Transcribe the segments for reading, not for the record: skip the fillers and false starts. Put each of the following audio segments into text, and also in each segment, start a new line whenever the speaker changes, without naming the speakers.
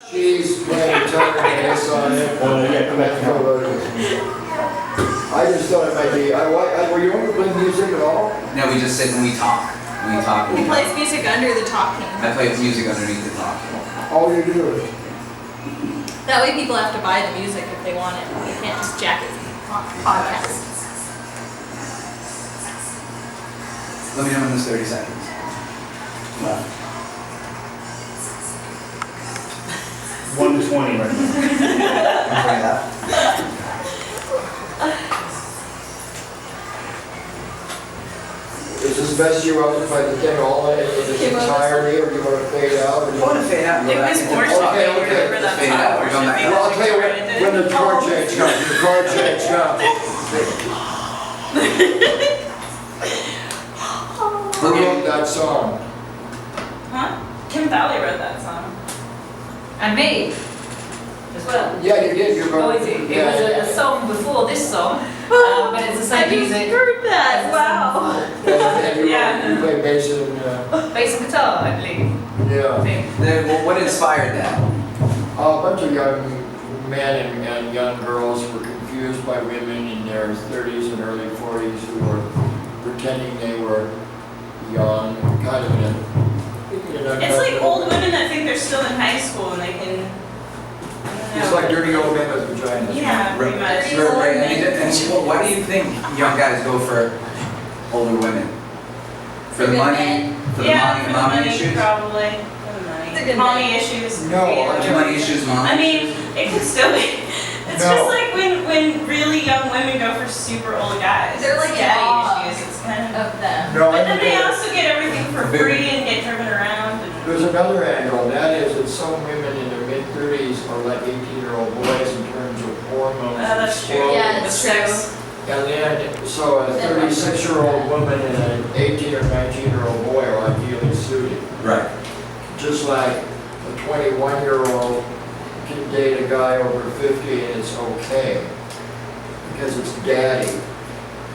She's playing tenor bass on it. I just thought it might be, were you ever playing music at all?
No, we just sit and we talk. We talk.
He plays music under the talking.
I play music underneath the talk.
All you do.
That way people have to buy the music if they want it. They can't just jack it on podcasts.
Let me know in this 30 seconds. Left.
1 to 20 right now.
Okay, left.
Is this best you want to play the thing all in its entirety, or do you want to fade out? Or do
I
you
want to fade out. and go
It
back
was
into-
worship.
Okay,
You
okay.
remember that
Fade
song,
out. We're going
worship?
back
Well, I'll tell you when the chord change comes. The chord change comes. Who wrote that song?
Huh? Kim Valley wrote that song.
And me as well.
Yeah, you did. You
Oh,
wrote
it was a song before this song, but it's the
I
same
just
music.
heard that. Wow.
And
Yeah.
you play bass and,
Bass and guitar, I believe.
yeah.
I think.
Well, what inspired that?
A bunch of young men and young girls were confused by women in their 30s and early 40s who were pretending they were young, kind of
It's like old women that think they're still in high school and they can. I
It's
don't
like
know.
dirty old men with vaginas.
Yeah, pretty much.
Right. I mean, and why do you think young guys go for older women? For the
good
money?
men.
For the
Yeah,
money,
for the
mommy
money,
issues?
probably. For the money.
The good
Mommy
men.
issues.
No,
yeah.
Money issues, mom.
I mean, it could still be. It's
No.
just like when really young women go for super old guys.
They're like
It's
in awe
daddy issues. It's kind of.
Of them.
No,
But
I
then they
mean,
also get everything for free and get driven around.
there's another angle, and that is that some women in their mid-30s are like 18-year-old boys in terms of hormones.
That's true.
explode.
Yeah,
The
it's
sex.
And then, so a 36-year-old woman and an 18 or 19-year-old boy are ideally suited.
Right.
Just like a 21-year-old can date a guy over 50 and it's okay, because it's daddy.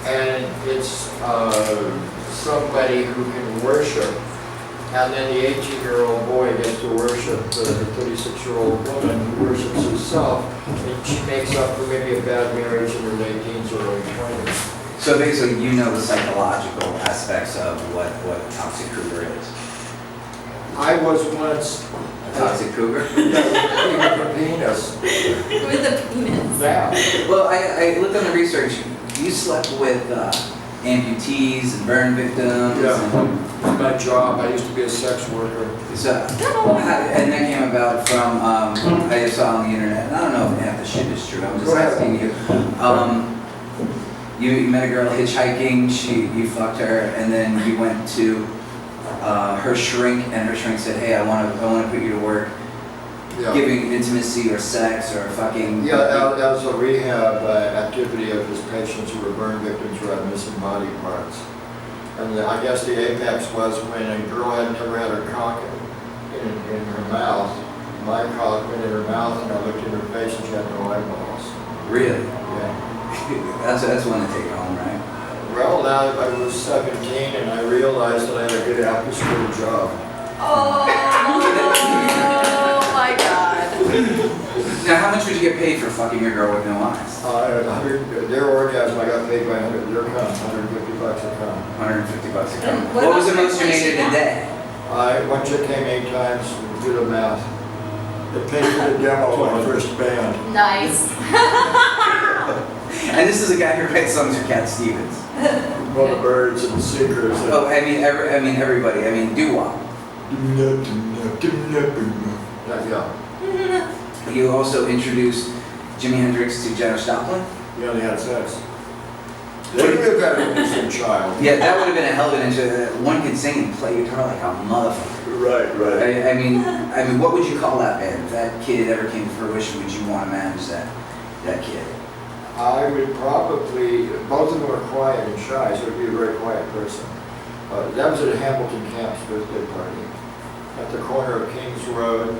And it's somebody who can worship. And then the 18-year-old boy gets to worship the 36-year-old woman who worships herself. And she makes up for maybe a bad marriage in her late teens or early 20s.
So basically, you know the psychological aspects of what toxic cougar is.
I was once
A toxic cougar?
a penis.
With a penis.
Now,
Well, I looked on the research. You slept with amputees and burn victims.
yeah, my job, I used to be a sex worker.
So, and that came about from, I saw on the internet, and I don't know if half the shit is true, I'm just
Go ahead.
asking you. You met a girl hitchhiking, you fucked her, and then you went to her shrink, and her shrink said, hey, I want to put you to work,
Yeah.
giving intimacy or sex or fucking.
Yeah, that was a rehab activity of his patients who were burn victims who had missing body parts. And I guess the apex was when a girl had never had her cock in her mouth. My cock went in her mouth and I looked in her face and she had no eyeballs.
Really?
Yeah.
That's one to take home, right?
Well, now I was 17 and I realized that I had a good after-school job.
Oh my god.
Now, how much would you get paid for fucking a girl with no eyes?
Their orgasm, I got paid by their cum, $150 a cum.
$150 a
And
couple.
what
What was the
about
most you made in a
translation?
day?
One chick came 8 times, do the math. It paid for the demo of my first band.
Nice.
And this is a guy who writes songs for Cat Stevens.
Well, the Birds and the Seekers.
Oh, I mean everybody. I mean doo-wop.
Yeah,
You also introduced Jimi Hendrix to Janis Joplin.
yeah, they had sex. They could have had an innocent child.
Yeah, that would have been a hell of an intro. One could sing and play guitar like a motherfucker.
Right,
I mean, what would you call that band? If that kid ever came to fruition, would you want to manage that kid?
I would probably, both of them were quiet and shy, so it'd be a very quiet person. That was at Hamilton Camp's birthday party, at the corner of Kings Road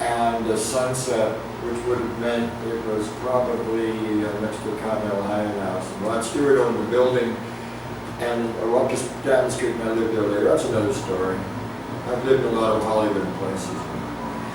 and the Sunset, which would have meant it was probably next to the Continental Hyatt House. And Rod Stewart owned the building, and I walked down the street and I lived there later. That's another story. I've lived in a lot of Hollywood places.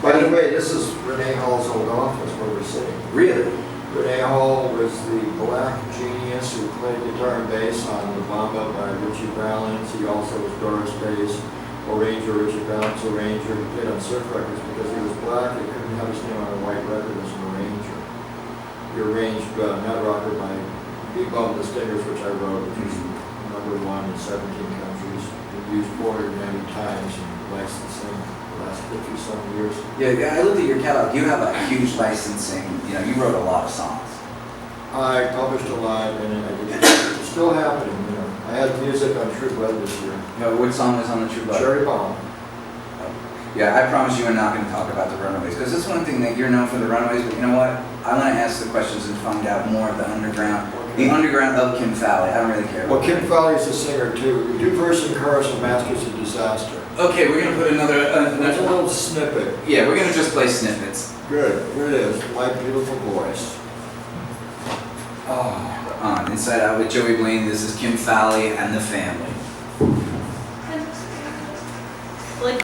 By the way, this is Renee Hall's old office where we're sitting.
Really?
Renee Hall was the black genius who played guitar and bass on La Bamba by Richie Valens. He also was Doris Day's arranger, Richie Valens' arranger. He played on Surf Records because he was black. They couldn't have his name on a white record as an arranger. He arranged Nut Rocker by B-Bone the Stingers, which I wrote, which was #1 in 17 countries. Been used 490 times and licensing the last 50-some years.
Yeah, I looked at your catalog. You have a huge licensing. You know, you wrote a lot of songs.
I published a lot, and it's still happening, you know. I had music on True Blood this year.
What song was on the True Blood?
Cherry Bomb.
Yeah, I promise you we're not going to talk about the Runaways, because it's one thing that you're known for the Runaways, but you know what? I want to ask the questions and find out more of the underground of Kim Fowley. I don't really care.
Well, Kim Fowley's a singer too. We do verse and chorus of Masters of Disaster.
Okay, we're going to put another.
That's a little snippet.
Yeah, we're going to just play snippets.
Good, here it is, My Beautiful Voice.
Oh, on Inside Out with Joey Blaine. This is Kim Fowley and the Family.